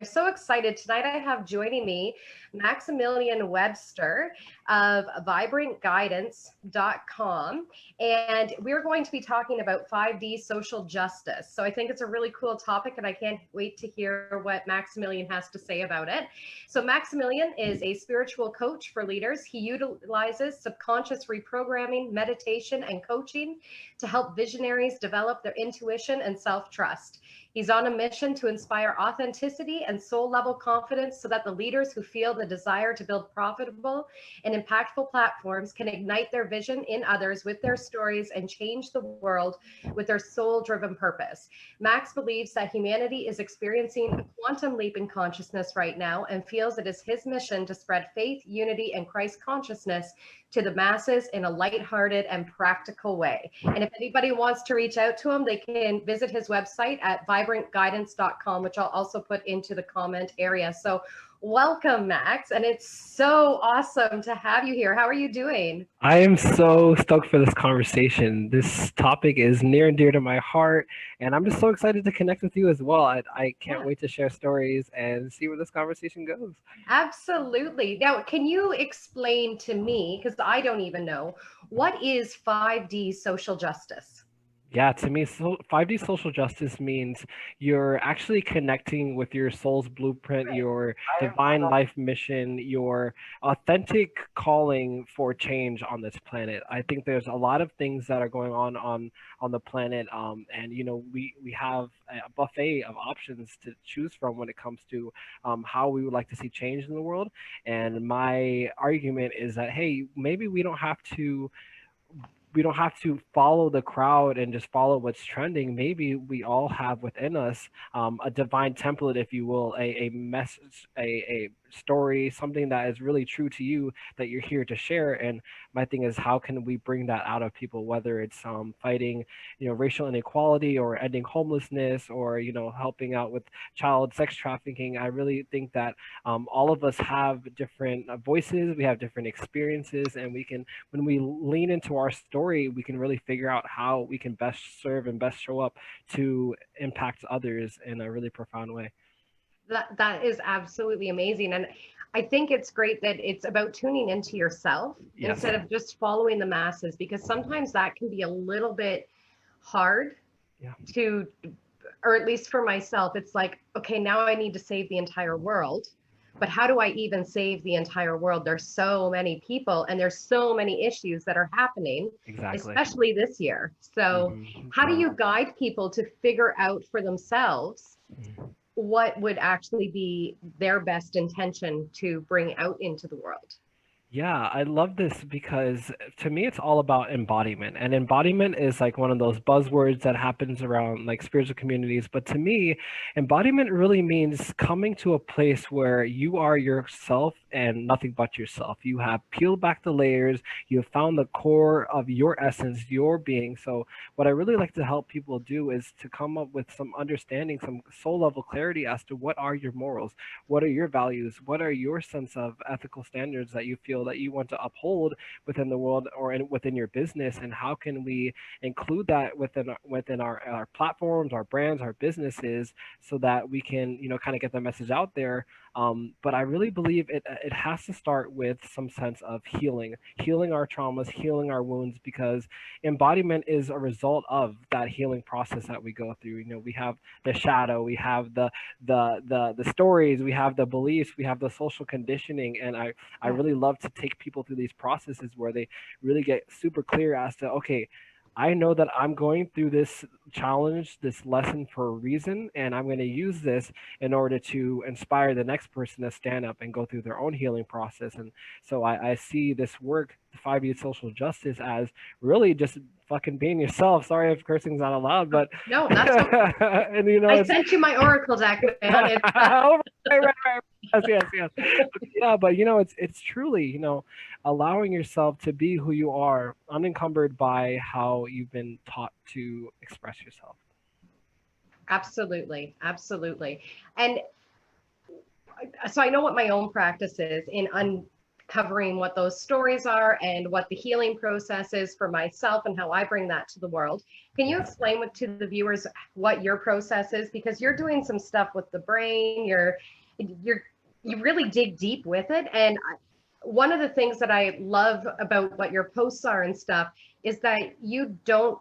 So excited. Tonight I have joining me Maximilian Webster of vibrantguidance.com. And we're going to be talking about 5D social justice. So I think it's a really cool topic, and I can't wait to hear what Maximilian has to say about it. So, Maximilian is a spiritual coach for leaders. He utilizes subconscious reprogramming, meditation, and coaching to help visionaries develop their intuition and self trust. He's on a mission to inspire authenticity and soul level confidence so that the leaders who feel the desire to build profitable and impactful platforms can ignite their vision in others with their stories and change the world with their soul driven purpose. Max believes that humanity is experiencing a quantum leap in consciousness right now and feels it is his mission to spread faith, unity, and Christ consciousness to the masses in a lighthearted and practical way. And if anybody wants to reach out to him, they can visit his website at vibrantguidance.com, which I'll also put into the comment area. So welcome, Max. And it's so awesome to have you here. How are you doing? I am so stoked for this conversation. This topic is near and dear to my heart, and I'm just so excited to connect with you as well. I can't Yeah, wait to share stories and see where this conversation goes. absolutely. Now, can you explain to me, because I don't even know, what is 5D social justice? Yeah, to me, 5D social justice means you're actually connecting with your soul's blueprint, your divine life mission, your authentic calling for change on this planet. I think there's a lot of things that are going on the planet, and we have a buffet of options to choose from when it comes to how we would like to see change in the world. And my argument is that hey, maybe we don't have to follow the crowd and just follow what's trending. Maybe we all have within us a divine template, if you will, a message, a story, something that is really true to you that you're here to share. And my thing is, how can we bring that out of people? Whether it's fighting, racial inequality, or ending homelessness, or helping out with child sex trafficking. I really think that all of us have different voices. We have different experiences, and we can when we lean into our story, we can really figure out how we can best serve and best show up to impact others in a really profound way. That is absolutely amazing. And I think it's great that it's about tuning into yourself Yes. instead of just following the masses, because sometimes that can be a little bit hard Yeah. to, or at least for myself, it's like, okay, now I need to save the entire world. But how do I even save the entire world? There's so many people and there's so many issues that are happening, Exactly. especially this year. So, how do Yeah. you guide people to figure out for themselves what would actually be their best intention to bring out into the world? Yeah, I love this because to me it's all about embodiment. And embodiment is like one of those buzzwords that happens around like spiritual communities. But to me, embodiment really means coming to a place where you are yourself and nothing but yourself. You have peeled back the layers, you have found the core of your essence, your being. So what I really like to help people do is to come up with some understanding, some soul level clarity as to what are your morals, what are your values, what are your sense of ethical standards that you feel that you want to uphold within the world or within your business, and how can we include that within our platforms, our brands, our businesses, so that we can kind of get the message out there. But I really believe it has to start with some sense of healing our traumas, healing our wounds, because embodiment is a result of that healing process that we go through. We have the shadow, we have the stories, we have the beliefs, we have the social conditioning. And I Yeah. really love to take people through these processes where they really get super clear as to, okay, I know that I'm going through this challenge, this lesson for a reason, and I'm going to use this in order to inspire the next person to stand up and go through their own healing process. And so I see this work, the 5D social justice, as really just fucking being yourself. Sorry if cursing's not allowed, but No, that's okay. and I it's sent you my oracle deck, man. It's oh, right. Yes. Yeah, but it's truly, allowing yourself to be who you are, unencumbered by how you've been taught to express yourself. absolutely, absolutely. And so I know what my own practice is in covering what those stories are and what the healing process is for myself and how I bring that to the world. Can you explain to the viewers what your process is? Because you're doing some stuff with the brain, you're you really dig deep with it. And one of the things that I love about what your posts are and stuff is that you don't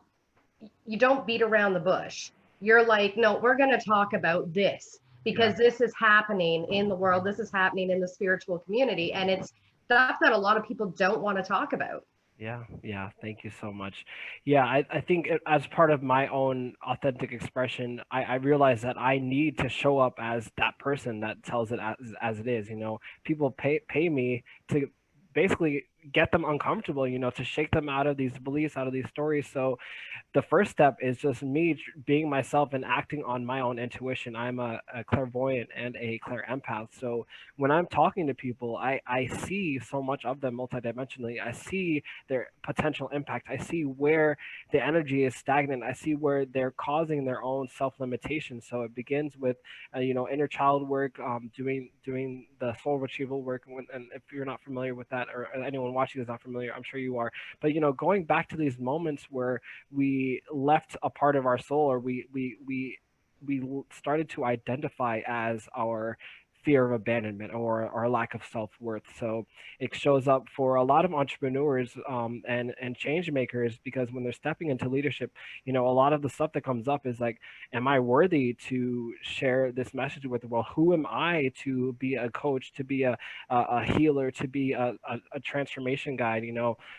beat around the bush. You're like, no, we're going to talk about this because this is happening in the world. This is happening in the spiritual community. And it's stuff that a lot of people don't want to talk about. Yeah. Thank you so much. Yeah, I think as part of my own authentic expression, I realize that I need to show up as that person that tells it as it is. People pay me to basically get them uncomfortable, to shake them out of these beliefs, out of these stories. So the first step is just me being myself and acting on my own intuition. I'm a clairvoyant and a clairempath. So when I'm talking to people, I see so much of them multidimensionally. I see their potential impact. I see where the energy is stagnant. I see where they're causing their own self-limitation. So it begins with, inner child work, doing the soul retrieval work. And if you're not familiar with that, or anyone watching is not familiar, I'm sure you are. But going back to these moments where we left a part of our soul, or we started to identify as our fear of abandonment or our lack of self-worth. So it shows up for a lot of entrepreneurs, and change makers, because when they're stepping into leadership, a lot of the stuff that comes up is like, am I worthy to share this message with the world? Who am I to be a coach, to be a healer, to be a transformation guide?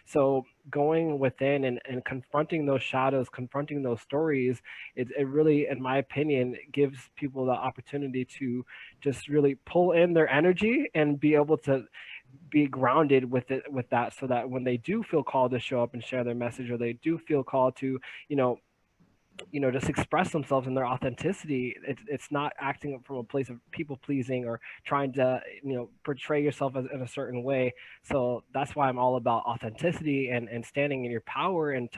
So going within and confronting those shadows, confronting those stories, it really, in my opinion, gives people the opportunity to just really pull in their energy and be able to be grounded with that, so that when they do feel called to show up and share their message, or they do feel called to just express themselves in their authenticity, it's not acting from a place of people pleasing or trying to portray yourself in a certain way. So that's why I'm all about authenticity and standing in your power and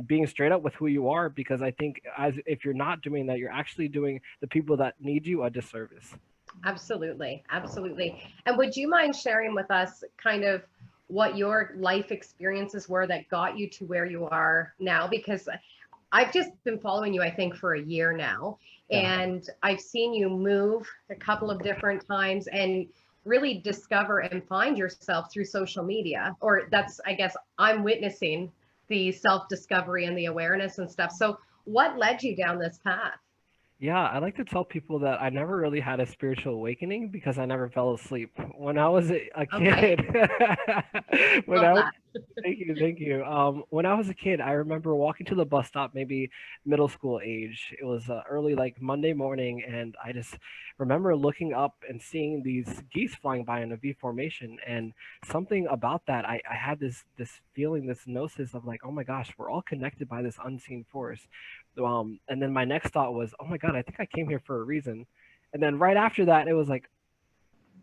being straight up with who you are, because I think if you're not doing that, you're actually doing the people that need you a disservice. Absolutely. Absolutely. And would you mind sharing with us kind of what your life experiences were that got you to where you are now? Because I've just been following you, I think, for a year now, and I've seen you move a couple of different times and really discover and find yourself through social media. Or that's, I guess, I'm witnessing the self-discovery and the awareness and stuff. So what led you down this path? Yeah, I like to tell people that I never really had a spiritual awakening because I never fell asleep. When I was a Okay. kid, when Love I was, that. thank you. When I was a kid, I remember walking to the bus stop, maybe middle school age. It was early, like Monday morning, and I just remember looking up and seeing these geese flying by in a V formation, and something about that, I had this feeling, this gnosis of like, oh my gosh, we're all connected by this unseen force. And then my next thought was, oh my God, I think I came here for a reason. And then right after that, it was like,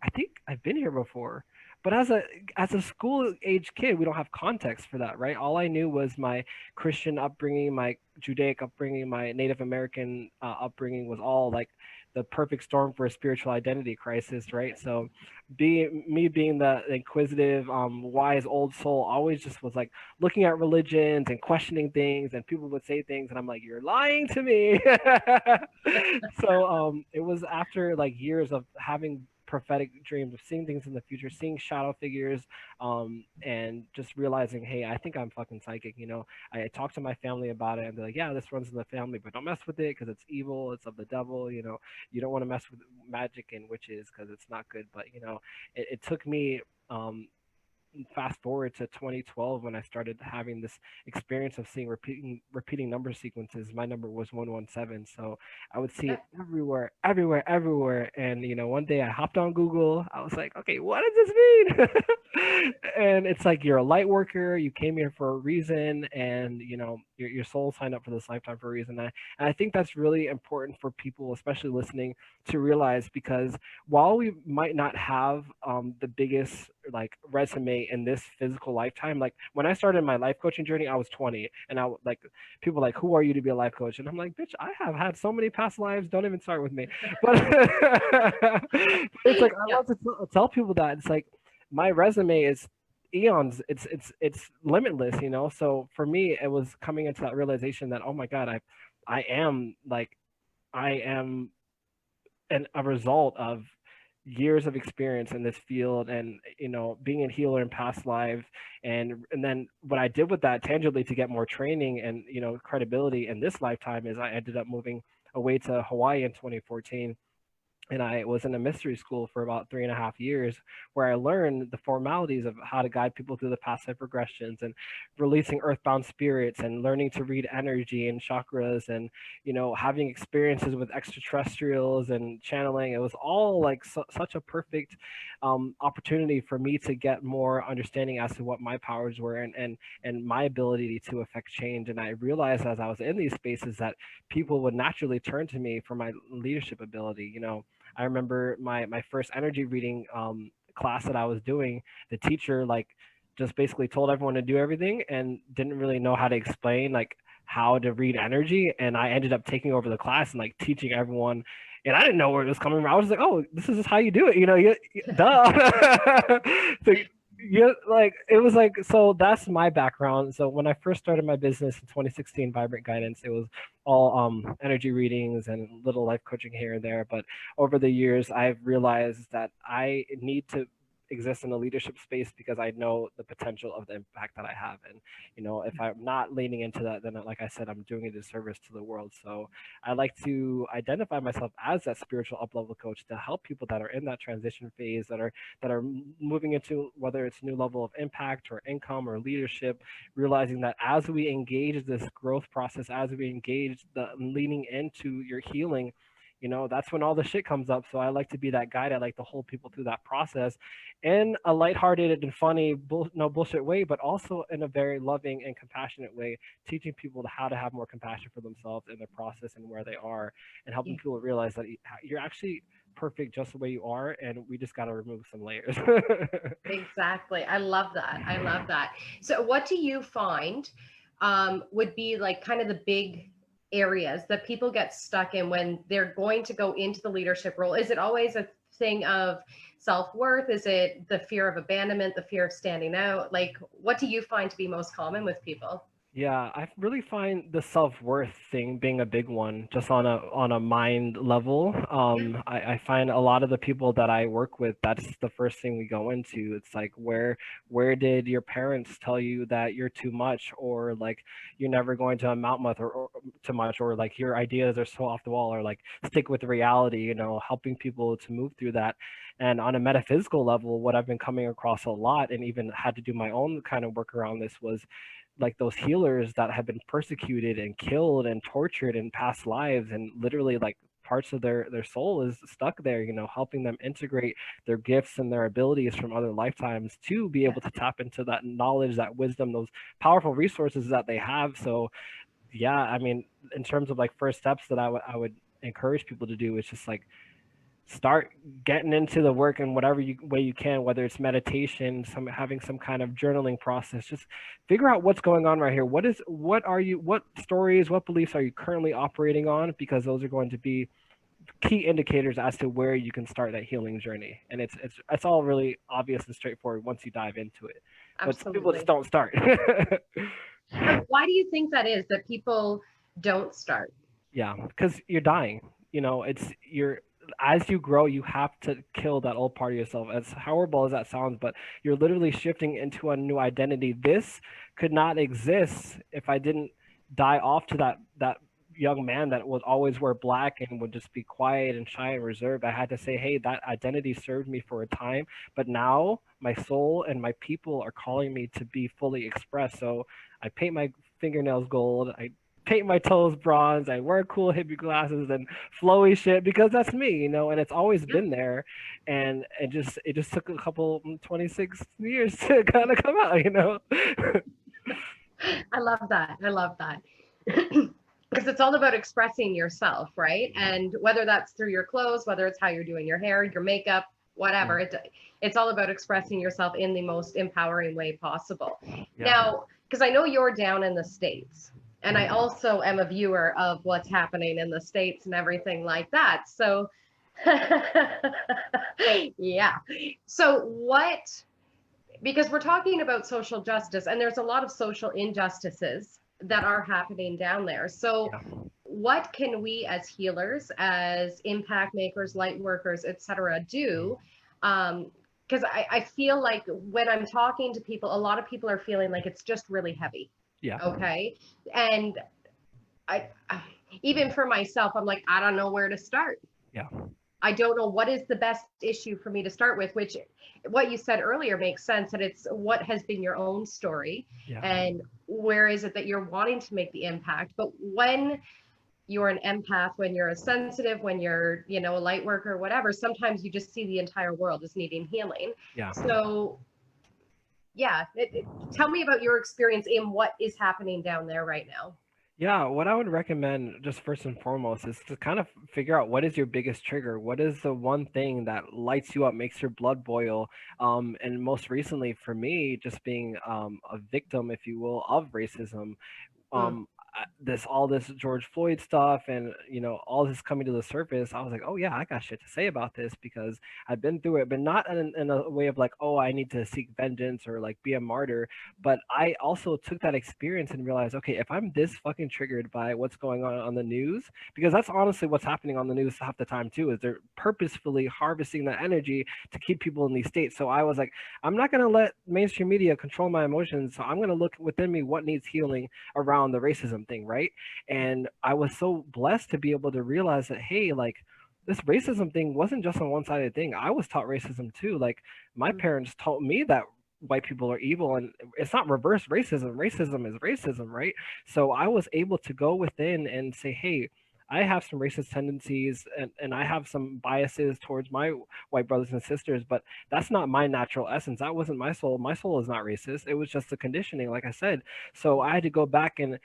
I think I've been here before. But as a school age kid, we don't have context for that, right? All I knew was my Christian upbringing, my Judaic upbringing, my Native American upbringing was all like the perfect storm for a spiritual identity crisis, right? So, being the inquisitive, wise old soul, always just was like looking at religions and questioning things, and people would say things, and I'm like, "You're lying to me." So, it was after like years of having prophetic dreams, of seeing things in the future, seeing shadow figures, and just realizing, hey, I think I'm fucking psychic. I talked to my family about it, and they're like, yeah, this runs in the family, but don't mess with it because it's evil, it's of the devil. You don't want to mess with magic and witches because it's not good. But it took me. Fast forward to 2012 when I started having this experience of seeing repeating number sequences. My number was 117, so I would see it everywhere, everywhere, everywhere. And one day I hopped on Google. I was like, okay, what does this mean? And it's like, you're a light worker. You came here for a reason, and your soul signed up for this lifetime for a reason. And I think that's really important for people, especially listening, to realize, because while we might not have the biggest like resume in this physical lifetime, like when I started my life coaching journey, I was 20, and like people like, who are you to be a life coach? And I'm like, bitch, I have had so many past lives, don't even start with me. But it's like, I love to tell people that it's like, my resume is eons. It's limitless, you know. So for me, it was coming into that realization that, oh my God, I am like, I am a result of years of experience in this field, and you know, being a healer in past lives. And then what I did with that tangibly to get more training and, you know, credibility in this lifetime is I ended up moving away to Hawaii in 2014, and I was in a mystery school for about 3.5 years, where I learned the formalities of how to guide people through the past life regressions and releasing earthbound spirits and learning to read energy and chakras, and, you know, having experiences with extraterrestrials and channeling. It was all like such a perfect opportunity for me to get more understanding as to what my powers were, and my ability to affect change. And I realized as I was in these spaces that people would naturally turn to me for my leadership ability. You know, I remember my first energy reading class that I was doing. The teacher like just basically told everyone to do everything and didn't really know how to explain like how to read energy. And I ended up taking over the class and like teaching everyone. And I didn't know where it was coming from. I was like, oh, this is just how you do it, you know? Duh. So, yeah, like it was like, so that's my background. So when I first started my business in 2016, Vibrant Guidance, it was all energy readings and little life coaching here and there. But over the years, I've realized that I need to exist in a leadership space because I know the potential of the impact that I have. And, you know, if I'm not leaning into that, then like I said, I'm doing a disservice to the world. So I like to identify myself as that spiritual up level coach to help people that are in that transition phase, that are moving into whether it's new level of impact or income or leadership, realizing that as we engage this growth process, as we engage the leaning into your healing, you know, that's when all the shit comes up. So I like to be that guide. I like to hold people through that process in a lighthearted and funny, no bullshit way, but also in a very loving and compassionate way, teaching people how to have more compassion for themselves in the process and where they are, and helping people realize that you're actually perfect just the way you are, and we just got to remove some layers. Exactly. I love that. I love that. So, what do you find would be like kind of the big areas that people get stuck in when they're going to go into the leadership role? Is it always a thing of self-worth? Is it the fear of abandonment, the fear of standing out? Like, what do you find to be most common with people? Yeah, I really find the self-worth thing being a big one, just on a mind level. Yeah. I find a lot of the people that I work with, that's the first thing we go into. It's like, where did your parents tell you that you're too much, or like you're never going to amount much, or too much, or like your ideas are so off the wall, or like stick with reality, you know, helping people to move through that. And on a metaphysical level, what I've been coming across a lot, and even had to do my own kind of work around this, was like those healers that have been persecuted and killed and tortured in past lives, and literally like parts of their soul is stuck there, you know, helping them integrate their gifts and their abilities from other lifetimes to be able to tap into that knowledge, that wisdom, those powerful resources that they have. So yeah, I mean, in terms of like first steps that I would encourage people to do, is just like start getting into the work in whatever way you can, whether it's meditation, some having some kind of journaling process. Just figure out what's going on right here. What stories, what beliefs are you currently operating on, because those are going to be key indicators as to where you can start that healing journey. And it's all really obvious and straightforward once you dive into it, but some people just Absolutely. don't start. And why do you think that is that people don't start? Yeah, because you're dying. You know, you're as you grow, you have to kill that old part of yourself. As horrible as that sounds, but you're literally shifting into a new identity. This could not exist if I didn't die off to that young man that would always wear black and would just be quiet and shy and reserved. I had to say, hey, that identity served me for a time, but now my soul and my people are calling me to be fully expressed. So I paint my fingernails gold. I paint my toes bronze. I wear cool hippie glasses and flowy shit because that's me, you know, and it's always Yeah. been there. And it just took a couple 26 years to kind of come out, you know. I love that. I love that. Because it's all about expressing yourself, right? And whether that's through your clothes, whether it's how you're doing your hair, your makeup, whatever, it's all about expressing yourself in the most empowering way possible. Yeah. Now, because I know you're down in the States, and I also am a viewer of what's happening in the States and everything like that. So, yeah. So, what? because we're talking about social justice, and there's a lot of social injustices that are happening down there. So Yeah. what can we as healers, as impact makers, light workers, etc., do? Because I feel like when I'm talking to people, a lot of people are feeling like it's just really heavy. Yeah. Okay. And I even for myself, I'm like, I don't know where to start. Yeah. I don't know what is the best issue for me to start with, which what you said earlier makes sense, that it's what has been your own story Yeah. and where is it that you're wanting to make the impact. But when you're an empath, when you're a sensitive, when you're, a light worker, whatever, sometimes you just see the entire world as needing healing. Yeah. So yeah, tell me about your experience in what is happening down there right now. Yeah, what I would recommend just first and foremost is to kind of figure out what is your biggest trigger. What is the one thing that lights you up, makes your blood boil? And most recently for me, just being a victim, if you will, of racism, Mm. this all this George Floyd stuff and all this coming to the surface, I was like, oh yeah, I got shit to say about this because I've been through it, but not in a way of like, oh, I need to seek vengeance or like be a martyr. But I also took that experience and realized, okay, if I'm this fucking triggered by what's going on the news, because that's honestly what's happening on the news half the time too, is they're purposefully harvesting that energy to keep people in these states. So I was like, I'm not going to let mainstream media control my emotions, so I'm going to look within me what needs healing around the racism thing, right? And I was so blessed to be able to realize that, hey, like this racism thing wasn't just a one-sided thing. I was taught racism too. Like my Mm. parents taught me that white people are evil, and it's not reverse racism. Racism is racism, right? So I was able to go within and say, hey, I have some racist tendencies and I have some biases towards my white brothers and sisters, but that's not my natural essence. That wasn't my soul. My soul is not racist. It was just the conditioning, like I said. So I had to go back and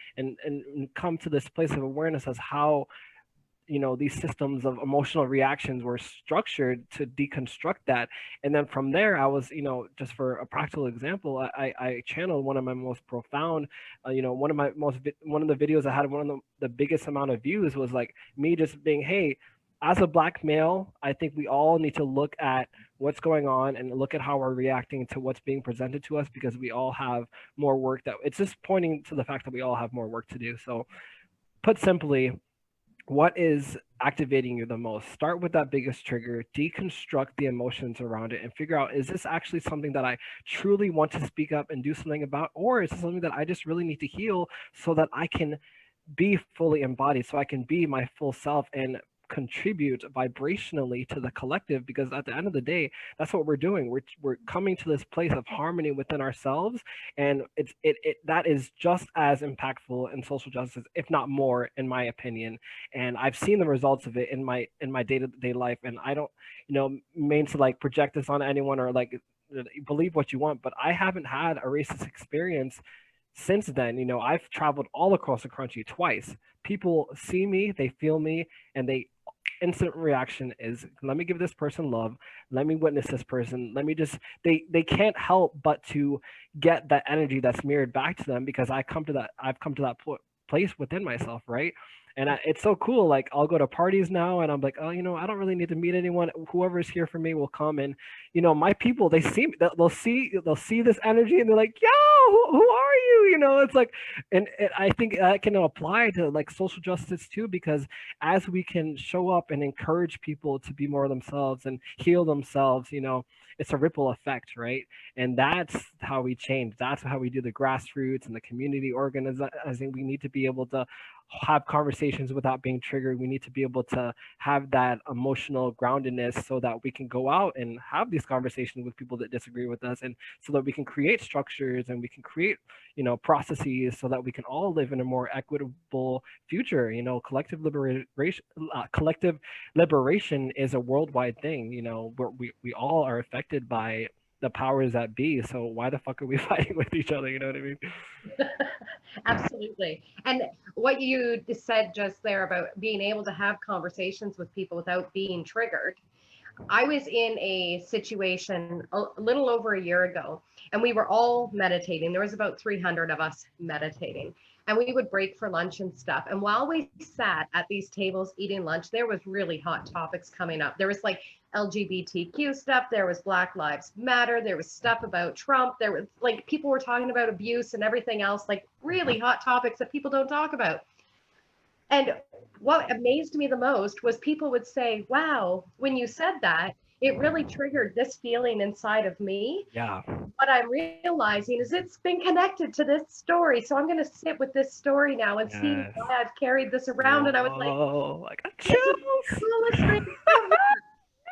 come to this place of awareness as how these systems of emotional reactions were structured to deconstruct that. And then from there I was, just for a practical example, I channeled one of my most profound, one of the videos I had, one of the biggest amount of views was like me just being, hey, as a black male, I think we all need to look at what's going on and look at how we're reacting to what's being presented to us, because we all have more work, that it's just pointing to the fact that we all have more work to do. So put simply, what is activating you the most? Start with that biggest trigger, deconstruct the emotions around it, and figure out, is this actually something that I truly want to speak up and do something about? Or is it something that I just really need to heal so that I can be fully embodied, so I can be my full self and contribute vibrationally to the collective? Because at the end of the day, that's what we're doing. We're coming to this place of harmony within ourselves, and that is just as impactful in social justice, if not more, in my opinion. And I've seen the results of it in my day-to-day life, and I don't mean to like project this on anyone or like believe what you want, but I haven't had a racist experience since then. I've traveled all across the country twice. People see me, they feel me, and they instant reaction is, let me give this person love, let me witness this person, let me just, they can't help but to get that energy that's mirrored back to them, because I've come to that place within myself, right? And it's so cool. Like I'll go to parties now and I'm like, oh, I don't really need to meet anyone. Whoever's here for me will come. And my people, they see me, they'll see this energy and they're like, yo, who are you? It's like, and I think that can apply to like social justice too, because as we can show up and encourage people to be more themselves and heal themselves, it's a ripple effect, right? And that's how we change. That's how we do the grassroots and the community organizing. We need to be able to have conversations without being triggered. We need to be able to have that emotional groundedness so that we can go out and have these conversations with people that disagree with us, and so that we can create structures and we can create processes so that we can all live in a more equitable future. Collective liberation is a worldwide thing. Where we all are affected by the powers that be. So why the fuck are we fighting with each other? You know what I mean? Absolutely. And what you said just there about being able to have conversations with people without being triggered. I was in a situation a little over a year ago, and we were all meditating. There was about 300 of us meditating. and we would break for lunch and stuff. And while we sat at these tables eating lunch, there was really hot topics coming up. There was like LGBTQ stuff, there was Black Lives Matter, there was stuff about Trump, there was like people were talking about abuse and everything else, like really hot topics that people don't talk about. And what amazed me the most was people would say, wow, when you said that, it really triggered this feeling inside of me. Yeah. What I'm realizing is it's been connected to this story. So I'm going to sit with this story now and see Yes. why I've carried this around. And I was like, Oh, I got this is the chills. coolest thing ever.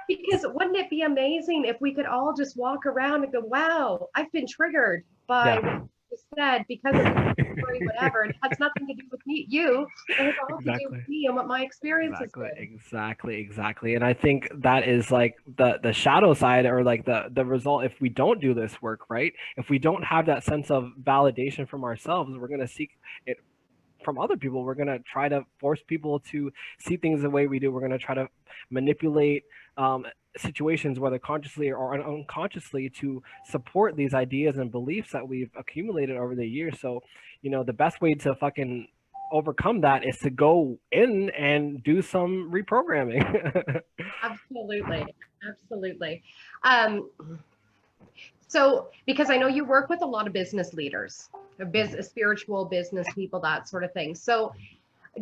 Because wouldn't it be amazing if we could all just walk around and go, wow, I've been triggered by Yeah. what you said because of the story, whatever. And it has nothing to do with me, you. It has all to do Exactly. with me and what my experience has Exactly. And I think that is like the shadow side, or like the result if we don't do this work, right? If we don't have that sense of validation from ourselves, we're going to seek it from other people. We're going to try to force people to see things the way we do. We're going to try to manipulate situations, whether consciously or unconsciously, to support these ideas and beliefs that we've accumulated over the years. So, the best way to fucking overcome that is to go in and do some reprogramming. Absolutely. Um, so, because I know you work with a lot of business leaders, spiritual business people, that sort of thing. So,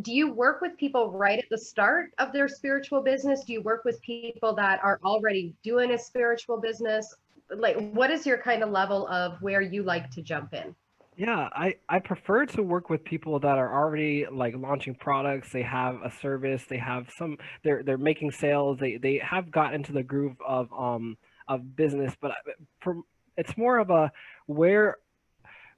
do you work with people right at the start of their spiritual business? Do you work with people that are already doing a spiritual business? Like, what is your kind of level of where you like to jump in? Yeah, I prefer to work with people that are already like launching products. They have a service, they have some, they're making sales, they have got into the groove of business, but for it's more of a where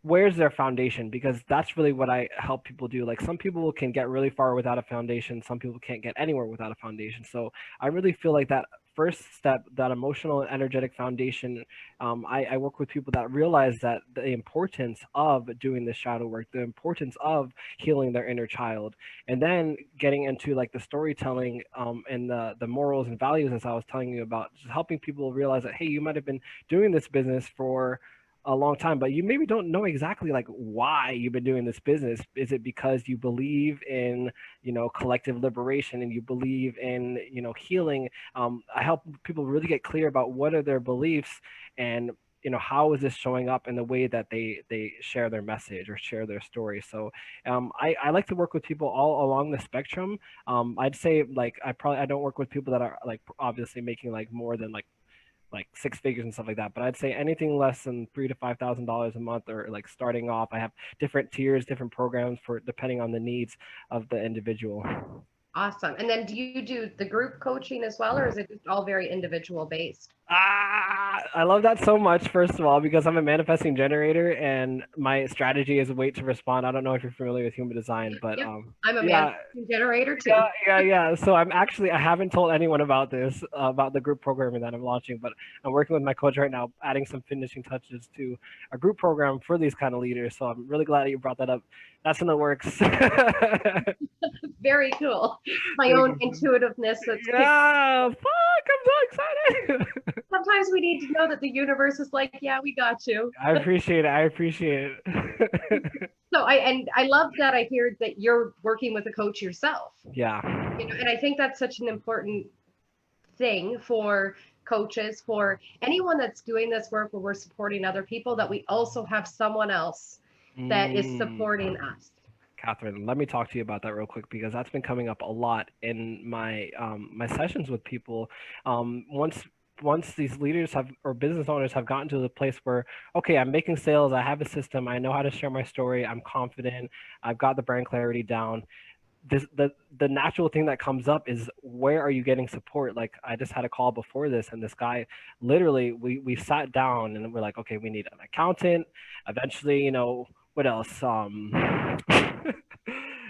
where's their foundation, because that's really what I help people do. Like, some people can get really far without a foundation, some people can't get anywhere without a foundation. So I really feel like that first step, that emotional and energetic foundation, I work with people that realize that the importance of doing the shadow work, the importance of healing their inner child, and then getting into like the storytelling, and the morals and values, as I was telling you about, just helping people realize that, hey, you might have been doing this business for a long time, but you maybe don't know exactly like why you've been doing this business. Is it because you believe in, collective liberation, and you believe in, healing? I help people really get clear about what are their beliefs, and how is this showing up in the way that they share their message or share their story. So I like to work with people all along the spectrum. I'd say like I don't work with people that are like obviously making like more than like six figures and stuff like that. But I'd say anything less than $3,000 to $5,000 a month, or like starting off. I have different tiers, different programs for depending on the needs of the individual. Awesome. And then do you do the group coaching as well, or is it just all very individual based? I love that so much, first of all, because I'm a manifesting generator and my strategy is wait to respond. I don't know if you're familiar with human design, but Yep. I'm a yeah, manifesting generator too. yeah. So I haven't told anyone about this, about the group programming that I'm launching, but I'm working with my coach right now, adding some finishing touches to a group program for these kind of leaders. So I'm really glad that you brought that up. That's in the works. Very cool. My own intuitiveness that's Yeah, fuck, I'm so excited. sometimes we need to know that the universe is like, yeah, we got you. I appreciate it. So I love that I hear that you're working with a coach yourself. Yeah. And I think that's such an important thing for coaches, for anyone that's doing this work where we're supporting other people, that we also have someone else that is supporting us. Catherine, let me talk to you about that real quick, because that's been coming up a lot in my my sessions with people. Once these leaders have, or business owners have gotten to the place where, okay, I'm making sales, I have a system, I know how to share my story, I'm confident, I've got the brand clarity down. The natural thing that comes up is, where are you getting support? Like, I just had a call before this, and this guy, literally, we sat down and we're like, okay, we need an accountant. Eventually, what else?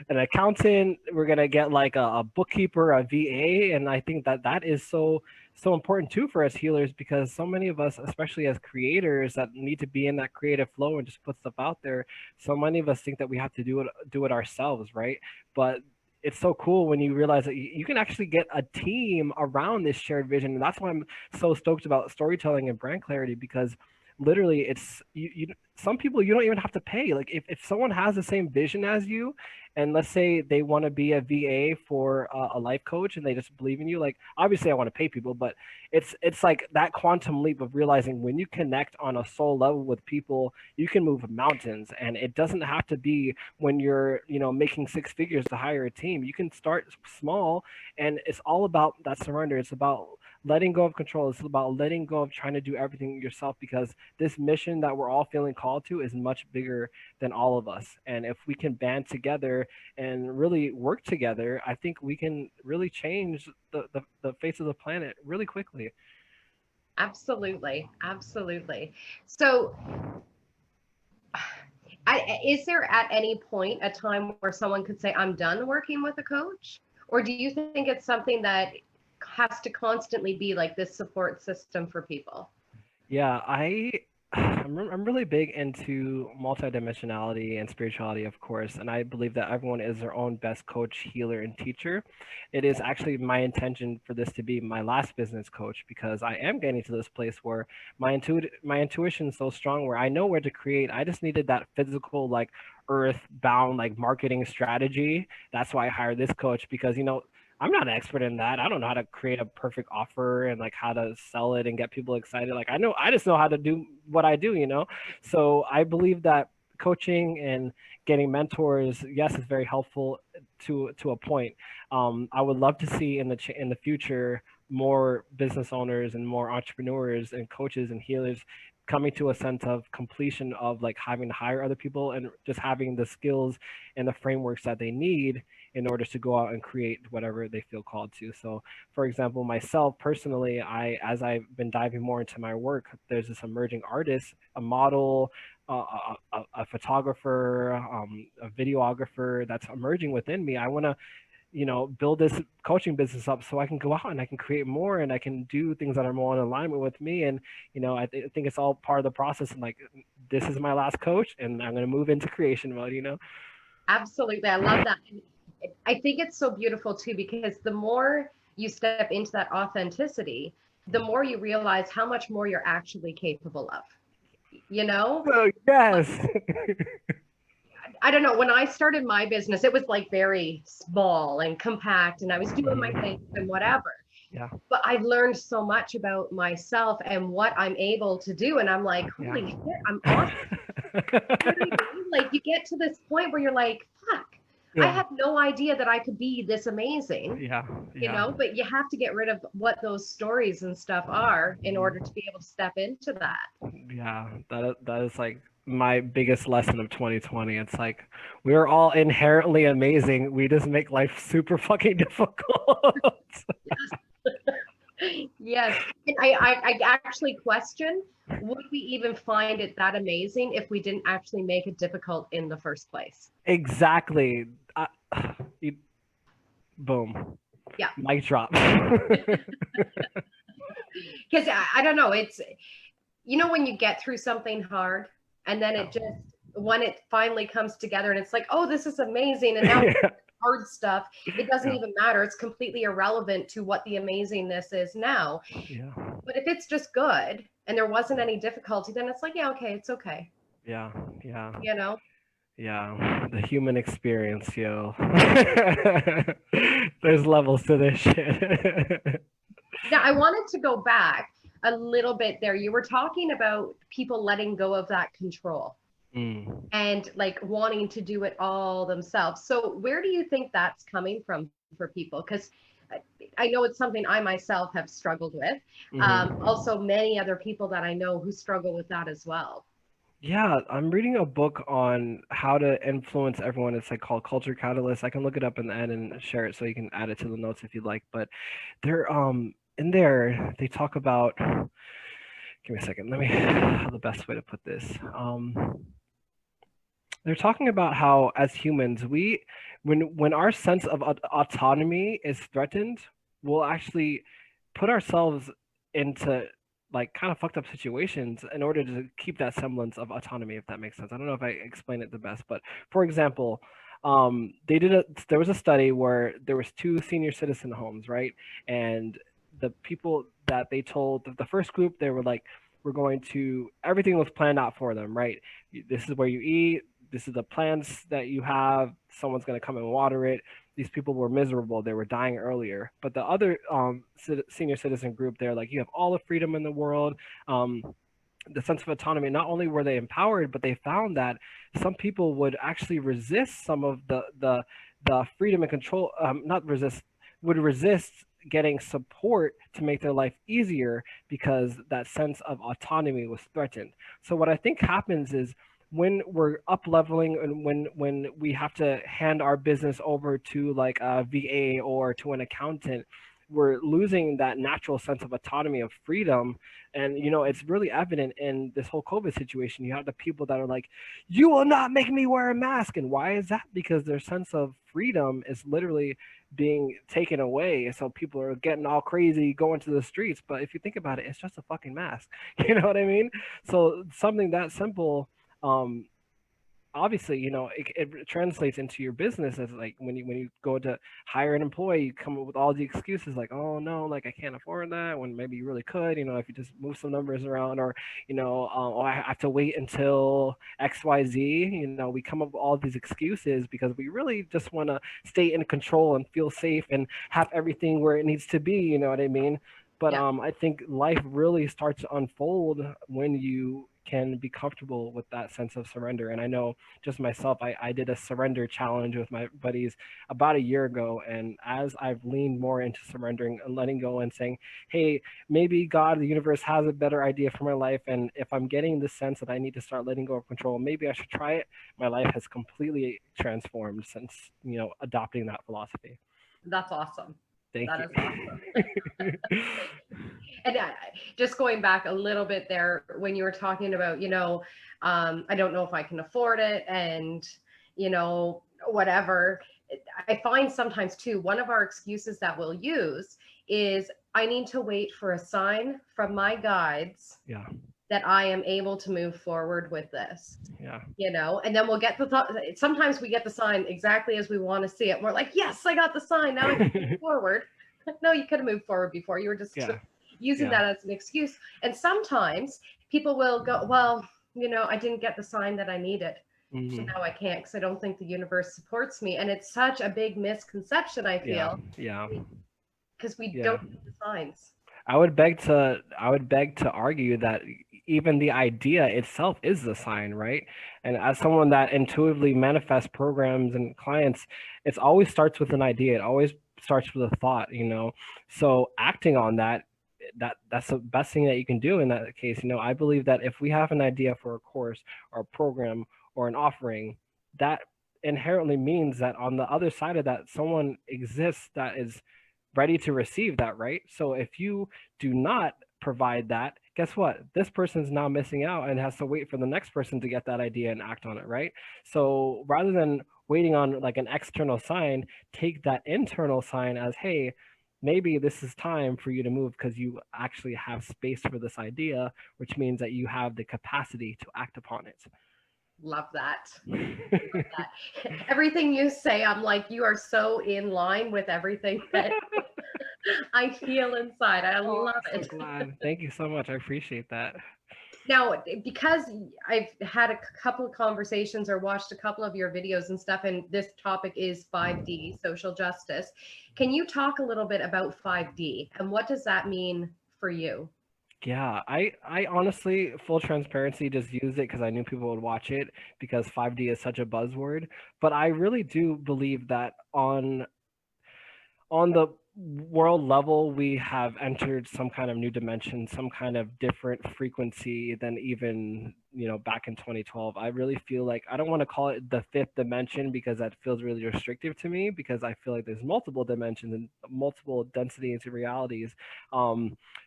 An accountant. We're gonna get like a bookkeeper, a VA, and I think that is so important too for us healers, because so many of us, especially as creators that need to be in that creative flow and just put stuff out there, so many of us think that we have to do it ourselves, right? But it's so cool when you realize that you can actually get a team around this shared vision. And that's why I'm so stoked about storytelling and brand clarity, because literally it's you some people you don't even have to pay. Like if someone has the same vision as you, and let's say they want to be a VA for a life coach and they just believe in you, like obviously I want to pay people, but it's like that quantum leap of realizing when you connect on a soul level with people, you can move mountains. And it doesn't have to be when you're, you know, making six figures to hire a team. You can start small, and it's all about that surrender. It's about letting go of control. It's about letting go of trying to do everything yourself, because this mission that we're all feeling called to is much bigger than all of us. And if we can band together and really work together, I think we can really change the face of the planet really quickly. Absolutely. Absolutely. So, is there at any point a time where someone could say, I'm done working with a coach? Or do you think it's something that has to constantly be like this support system for people? Yeah, I'm really big into multidimensionality and spirituality, of course, and I believe that everyone is their own best coach, healer, and teacher. It is actually my intention for this to be my last business coach, because I am getting to this place where my intuition is so strong where I know where to create. I just needed that physical, like earth bound, like marketing strategy. That's why I hired this coach, because I'm not an expert in that. I don't know how to create a perfect offer and like how to sell it and get people excited. Like I just know how to do what I do. So I believe that coaching and getting mentors, yes, is very helpful to a point. I would love to see in the future more business owners and more entrepreneurs and coaches and healers coming to a sense of completion of like having to hire other people and just having the skills and the frameworks that they need in order to go out and create whatever they feel called to. So, for example, myself personally, as I've been diving more into my work, there's this emerging artist, a model, a photographer, a videographer that's emerging within me. I want to build this coaching business up so I can go out and I can create more and I can do things that are more in alignment with me. And I think it's all part of the process. And like, this is my last coach, and I'm going to move into creation mode. Absolutely. I love that. And I think it's so beautiful too, because the more you step into that authenticity, the more you realize how much more you're actually capable of, you know? Oh, yes. I don't know. When I started my business, it was like very small and compact, and I was doing my thing and whatever. Yeah. But I've learned so much about myself and what I'm able to do. And I'm like, holy shit, I'm awesome. You know what I mean? Like you get to this point where you're like, fuck, I Yeah. had no idea that I could be this amazing, Yeah. Yeah. but you have to get rid of what those stories and stuff are in order to be able to step into that. Yeah. That is like my biggest lesson of 2020. It's like we're all inherently amazing. We just make life super fucking difficult. Yes. And I actually question, would we even find it that amazing if we didn't actually make it difficult in the first place? Exactly. You, boom. Yeah. Mic drop. Because I don't know, it's, when you get through something hard and then it just, when it finally comes together and it's like, oh, this is amazing. And now Yeah. hard stuff, it doesn't Yeah. even matter. It's completely irrelevant to what the amazingness is now. Yeah. But if it's just good and there wasn't any difficulty, then it's like, yeah, okay, it's okay. Yeah. Yeah. You know? Yeah, the human experience, yo. There's levels to this shit. Now, I wanted to go back a little bit there. You were talking about people letting go of that control Mm. and like wanting to do it all themselves. So, where do you think that's coming from for people? Because I know it's something I myself have struggled with. Mhm. Also, many other people that I know who struggle with that as well. Yeah, I'm reading a book on how to influence everyone. It's like called Culture Catalyst. I can look it up in the end and share it so you can add it to the notes if you'd like. But they're in there they talk about, give me a second. Let me how the best way to put this. They're talking about how as humans, when our sense of autonomy is threatened, we'll actually put ourselves into like kind of fucked up situations in order to keep that semblance of autonomy, if that makes sense. I don't know if I explained it the best, but for example, there was a study where there was two senior citizen homes, right? And the people that they told, the first group, they were like, everything was planned out for them, right? This is where you eat, this is the plants that you have, someone's going to come and water it. These people were miserable, they were dying earlier. But the other senior citizen group, they're like, you have all the freedom in the world. The sense of autonomy, not only were they empowered, but they found that some people would actually resist some of the freedom and control, not resist, would resist getting support to make their life easier because that sense of autonomy was threatened. So what I think happens is when we're up leveling and when we have to hand our business over to like a VA or to an accountant, we're losing that natural sense of autonomy, of freedom. And it's really evident in this whole COVID situation. You have the people that are like, you will not make me wear a mask. And why is that? Because their sense of freedom is literally being taken away. So people are getting all crazy going to the streets, but if you think about it, it's just a fucking mask. You know what I mean? So something that simple, obviously, it translates into your business as like when you go to hire an employee, you come up with all the excuses like, oh no, like I can't afford that, when maybe you really could, if you just move some numbers around, or oh, I have to wait until XYZ. We come up with all these excuses because we really just want to stay in control and feel safe and have everything where it needs to be. You know what I mean? But Yeah. I think life really starts to unfold when you can be comfortable with that sense of surrender. And I know just myself, I did a surrender challenge with my buddies about a year ago. And as I've leaned more into surrendering and letting go and saying, hey, maybe God, the universe has a better idea for my life. And if I'm getting the sense that I need to start letting go of control, maybe I should try it. My life has completely transformed since, adopting that philosophy. That's awesome. Thank That you. is awesome. And just going back a little bit there, when you were talking about, I don't know if I can afford it and, whatever. I find sometimes too, one of our excuses that we'll use is I need to wait for a sign from my guides Yeah. that I am able to move forward with this. Yeah. And then we'll get sometimes we get the sign exactly as we want to see it. And we're like, yes, I got the sign. Now I can move forward. No, you could have moved forward before. You were just using that as an excuse. And sometimes people will go, well, I didn't get the sign that I needed. Mm-hmm. So now I can't because I don't think the universe supports me. And it's such a big misconception, I feel. Yeah. Because we don't get the signs. I would beg to argue that even the idea itself is the sign, right? And as someone that intuitively manifests programs and clients, it always starts with an idea. It always starts with a thought, So acting on that's the best thing that you can do in that case. I believe that if we have an idea for a course or a program or an offering, that inherently means that on the other side of that, someone exists that is ready to receive that, right? So if you do not provide that, guess what? This person's now missing out and has to wait for the next person to get that idea and act on it, right? So rather than waiting on like an external sign, take that internal sign as, hey, maybe this is time for you to move because you actually have space for this idea, which means that you have the capacity to act upon it. Love that. Everything you say, I'm like, you are so in line with everything that I feel inside. I love it. So glad. Thank you so much. I appreciate that. Now, because I've had a couple of conversations or watched a couple of your videos and stuff, and this topic is 5D, social justice. Can you talk a little bit about 5D and what does that mean for you? Yeah, I honestly, full transparency, just used it because I knew people would watch it because 5D is such a buzzword. But I really do believe that on the world level, we have entered some kind of new dimension, some kind of different frequency than even, back in 2012. I really feel like, I don't want to call it the fifth dimension because that feels really restrictive to me, because I feel like there's multiple dimensions and multiple densities and realities.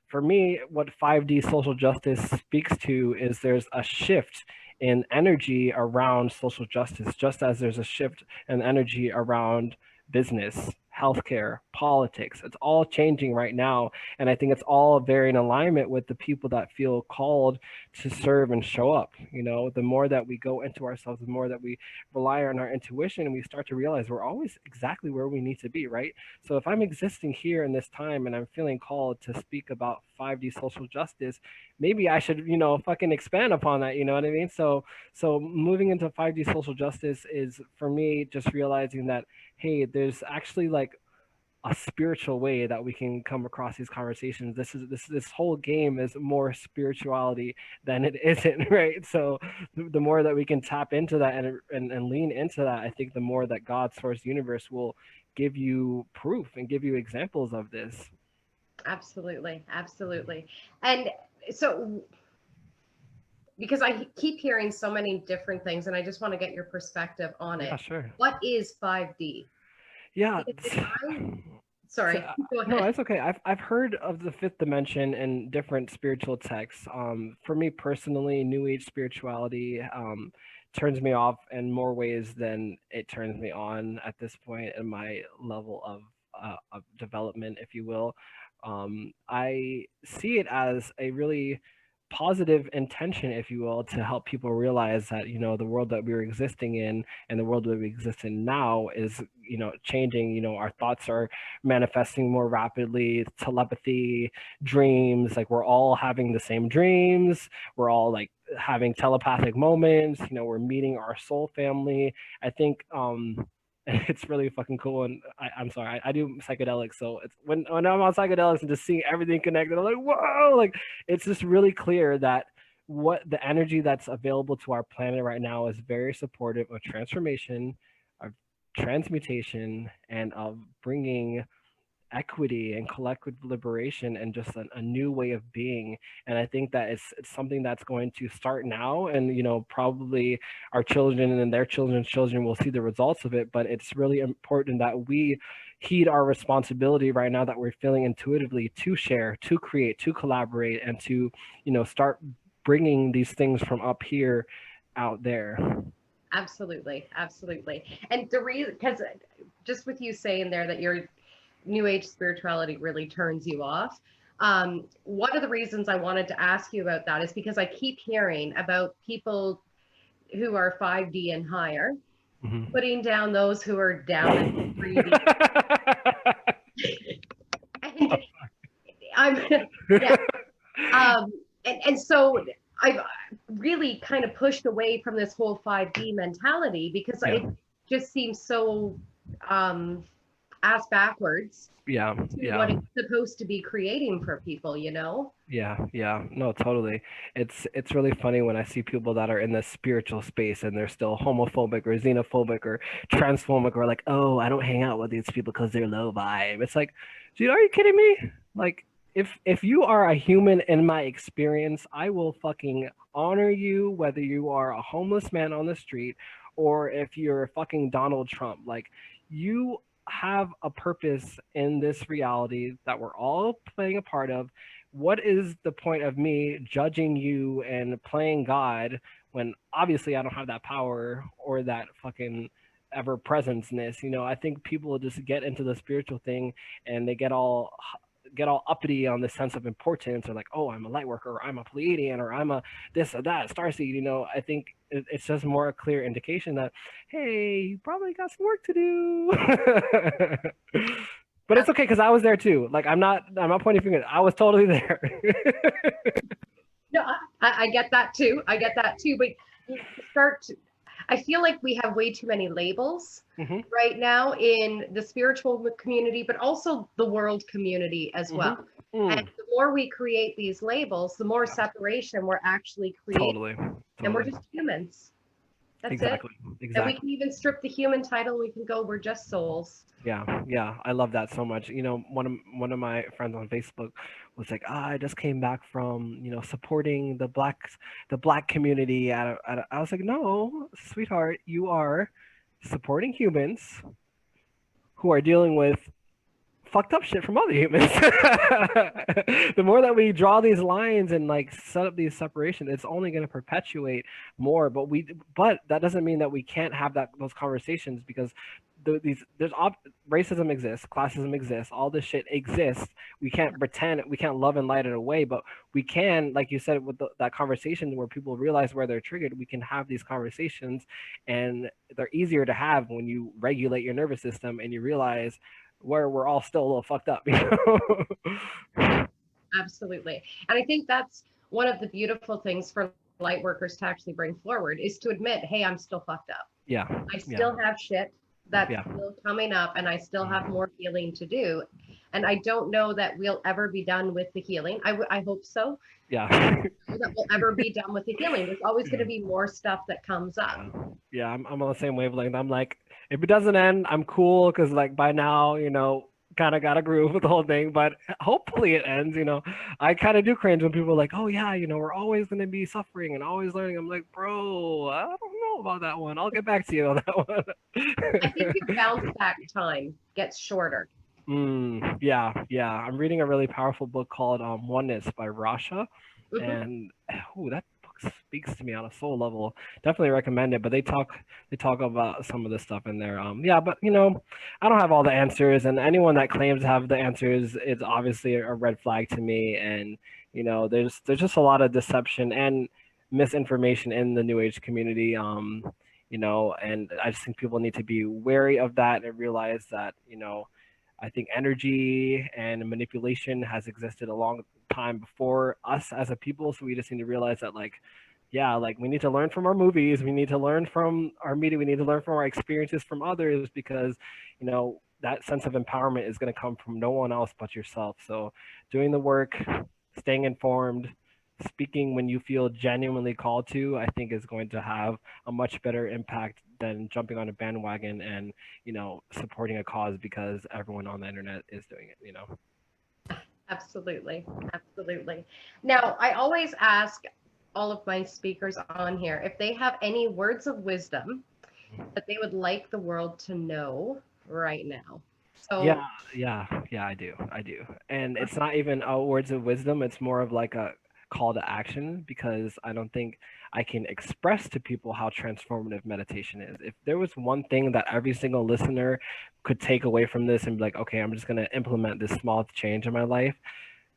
For me, what 5D social justice speaks to is there's a shift in energy around social justice, just as there's a shift in energy around business healthcare, politics. It's all changing right now. And I think it's all very in alignment with the people that feel called to serve and show up. You know, the more that we go into ourselves, the more that we rely on our intuition, and we start to realize we're always exactly where we need to be, right? So if I'm existing here in this time and I'm feeling called to speak about 5D social justice, maybe I should, you know, fucking expand upon that, you know what I mean? So moving into 5D social justice is for me just realizing that, hey, there's actually like a spiritual way that we can come across these conversations. This whole game is more spirituality than it isn't, right? So the more that we can tap into that and lean into that, I think the more that God, source, universe will give you proof and give you examples of this. Absolutely, absolutely. And so, because I keep hearing so many different things, and I just want to get your perspective on it. Yeah, sure. What is 5D? Yeah. Sorry, go ahead. No, it's okay. I've heard of the fifth dimension in different spiritual texts. For me personally, New Age spirituality turns me off in more ways than it turns me on at this point in my level of development, if you will. I see it as a really positive intention, if you will, to help people realize that, you know, the world that we're existing in and the world that we exist in now is, you know, changing. You know, our thoughts are manifesting more rapidly, telepathy, dreams, like we're all having the same dreams, we're all like having telepathic moments, you know, we're meeting our soul family. I think it's really fucking cool. And I'm sorry, I do psychedelics, so it's when I'm on psychedelics and just seeing everything connected, I'm like, whoa, like it's just really clear that what the energy that's available to our planet right now is very supportive of transformation, of transmutation, and of bringing equity and collective liberation and just a new way of being. And I think that it's something that's going to start now, and you know, probably our children and their children's children will see the results of it. But it's really important that we heed our responsibility right now that we're feeling intuitively to share, to create, to collaborate, and to, you know, start bringing these things from up here out there. Absolutely, absolutely. And the reason, because just with you saying there that your New Age spirituality really turns you off. One of the reasons I wanted to ask you about that is because I keep hearing about people who are 5D and higher, putting down those who are down in 3D. And yeah. And so I've really kind of pushed away from this whole 5D mentality because it just seems so ass backwards to what it's supposed to be creating for people, you know? Yeah, no, totally. It's really funny when I see people that are in this spiritual space and they're still homophobic or xenophobic or transphobic, or like, oh, I don't hang out with these people because they're low vibe. It's like, dude, are you kidding me? Like, if you are a human in my experience, I will fucking honor you, whether you are a homeless man on the street or if you're fucking Donald Trump. Like, you have a purpose in this reality that we're all playing a part of. What is the point of me judging you and playing God when obviously I don't have that power or that fucking ever presenceness? You know, I think people just get into the spiritual thing and they get all uppity on the sense of importance, or like, oh, I'm a light worker, or I'm a Pleiadian, or I'm a this or that starseed. You know, I think it's just more a clear indication that, hey, you probably got some work to do. But it's okay because I was there too. Like, I'm not pointing fingers. I was totally there. No, I get that too. I get that too. But you start to, I feel like we have way too many labels right now in the spiritual community, but also the world community as well. And the more we create these labels, the more separation we're actually creating. Totally. And we're just humans. That's Exactly. And we can even strip the human title. We can go, we're just souls. Yeah, I love that so much. You know, one of my friends on Facebook was like, I just came back from, you know, supporting the black community. I was like, no, sweetheart, you are supporting humans who are dealing with fucked up shit from other humans. The more that we draw these lines and like set up these separations, it's only going to perpetuate more. But that doesn't mean that we can't have those conversations, because racism exists, classism exists, all this shit exists. We can't pretend, we can't love and light it away, but we can, like you said, with that conversation where people realize where they're triggered, we can have these conversations, and they're easier to have when you regulate your nervous system and you realize where we're all still a little fucked up, you know? Absolutely. And I think that's one of the beautiful things for light workers to actually bring forward is to admit, hey, I'm still fucked up. Yeah. I still have shit that's Yeah. still coming up, and I still have more healing to do. And I don't know that we'll ever be done with the healing. I hope so. Yeah. That we'll ever be done with the healing. There's always going to be more stuff that comes up. Yeah, I'm on the same wavelength. I'm like, if it doesn't end, I'm cool because like by now, you know, kind of got a groove with the whole thing. But hopefully it ends. You know, I kind of do cringe when people are like, oh yeah, you know, we're always gonna be suffering and always learning. I'm like, bro, I don't know about that one. I'll get back to you on that one. I think your bounce back time gets shorter. Yeah, yeah. I'm reading a really powerful book called Oneness by Rasha, Mhm. and that book speaks to me on a soul level. Definitely recommend it. But they talk about some of the stuff in there. Yeah, but you know, I don't have all the answers, and anyone that claims to have the answers is obviously a red flag to me. And you know, there's just a lot of deception and misinformation in the New Age community. You know, and I just think people need to be wary of that and realize that, you know, I think energy and manipulation has existed a long time before us as a people. So we just need to realize that, like, yeah, like we need to learn from our movies. We need to learn from our media. We need to learn from our experiences from others because, you know, that sense of empowerment is going to come from no one else but yourself. So doing the work, staying informed, speaking when you feel genuinely called to, I think is going to have a much better impact than jumping on a bandwagon and, you know, supporting a cause because everyone on the internet is doing it, you know. Absolutely. Absolutely. Now, I always ask all of my speakers on here if they have any words of wisdom that they would like the world to know right now. So, Yeah, I do. And it's not even words of wisdom, it's more of like a call to action because I don't think I can express to people how transformative meditation is. If there was one thing that every single listener could take away from this and be like, okay, I'm just going to implement this small change in my life,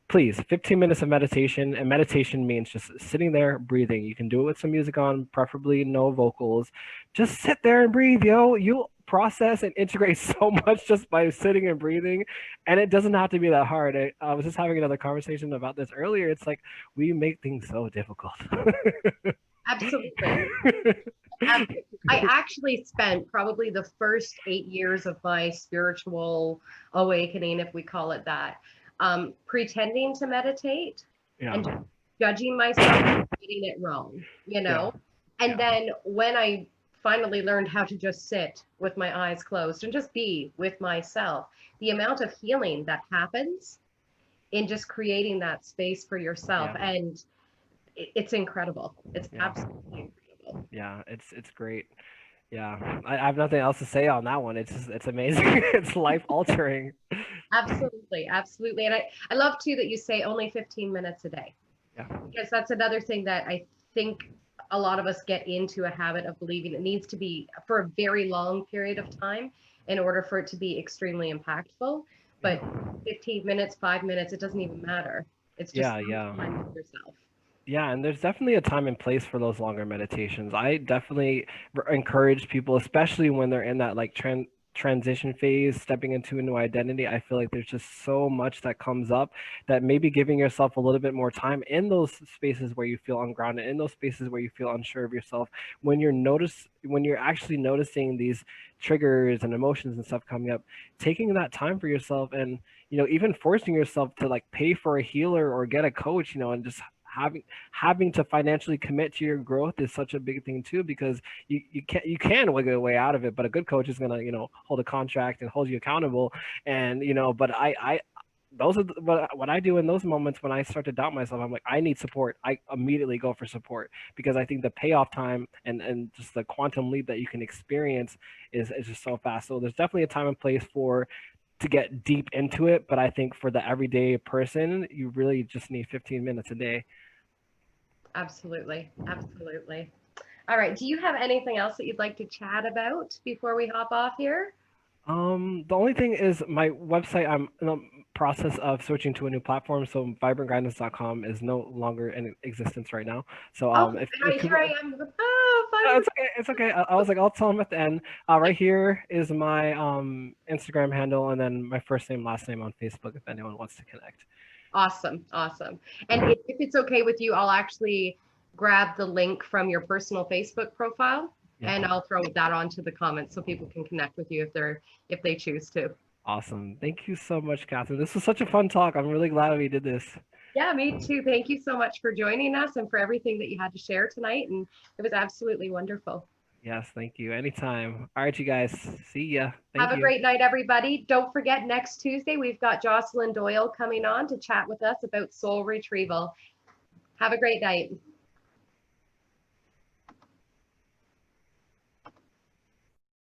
please, 15 minutes of meditation. And meditation means just sitting there breathing. You can do it with some music on, preferably no vocals. Just sit there and breathe, yo. You'll process and integrate so much just by sitting and breathing, and it doesn't have to be that hard. I was just having another conversation about this earlier. It's like we make things so difficult. absolutely. I actually spent probably the first 8 years of my spiritual awakening, if we call it that, pretending to meditate and Yeah. judging myself for getting it wrong, you know? Yeah. And then when I finally learned how to just sit with my eyes closed and just be with myself, the amount of healing that happens in just creating that space for yourself. Yeah. And it's incredible. It's Yeah. absolutely incredible. Yeah, it's great. Yeah, I have nothing else to say on that one. It's amazing. It's life altering. Absolutely, absolutely. And I love too that you say only 15 minutes a day, Yeah. because that's another thing that I think a lot of us get into a habit of believing it needs to be for a very long period of time in order for it to be extremely impactful. But 15 minutes, 5 minutes, it doesn't even matter. It's just Yeah. time with yourself. Yeah, and there's definitely a time and place for those longer meditations. I definitely encourage people, especially when they're in that like transition phase, stepping into a new identity. I feel like there's just so much that comes up that maybe giving yourself a little bit more time in those spaces where you feel ungrounded, in those spaces where you feel unsure of yourself, when you're actually noticing these triggers and emotions and stuff coming up, taking that time for yourself and, you know, even forcing yourself to like pay for a healer or get a coach, you know, and just having to financially commit to your growth is such a big thing too, because you can wiggle your way out of it, but a good coach is gonna, you know, hold a contract and hold you accountable. And you know, but I those are what I do in those moments when I start to doubt myself. I'm like, I need support. I immediately go for support because I think the payoff time and just the quantum leap that you can experience is just so fast. So there's definitely a time and place for to get deep into it, but I think for the everyday person, you really just need 15 minutes a day. Absolutely, absolutely. All right. Do you have anything else that you'd like to chat about before we hop off here? The only thing is my website, I'm in the process of switching to a new platform, so vibrantguidance.com is no longer in existence right now. So Oh, if here people, I am. Oh, no, fun. it's okay, it's okay. I was like, I'll tell them at the end. Right here is my Instagram handle, and then my first name, last name on Facebook if anyone wants to connect. Awesome, awesome. And if it's okay with you, I'll actually grab the link from your personal Facebook profile Yeah. and I'll throw that onto the comments so people can connect with you if they choose to. Awesome. Thank you so much, Catherine. This was such a fun talk. I'm really glad we did this. Yeah, me too. Thank you so much for joining us and for everything that you had to share tonight. And it was absolutely wonderful. Yes, thank you. Anytime. All right, you guys. See ya. Have Thank a you. great night, everybody. Don't forget, next Tuesday, we've got Jocelyn Doyle coming on to chat with us about soul retrieval. Have a great night.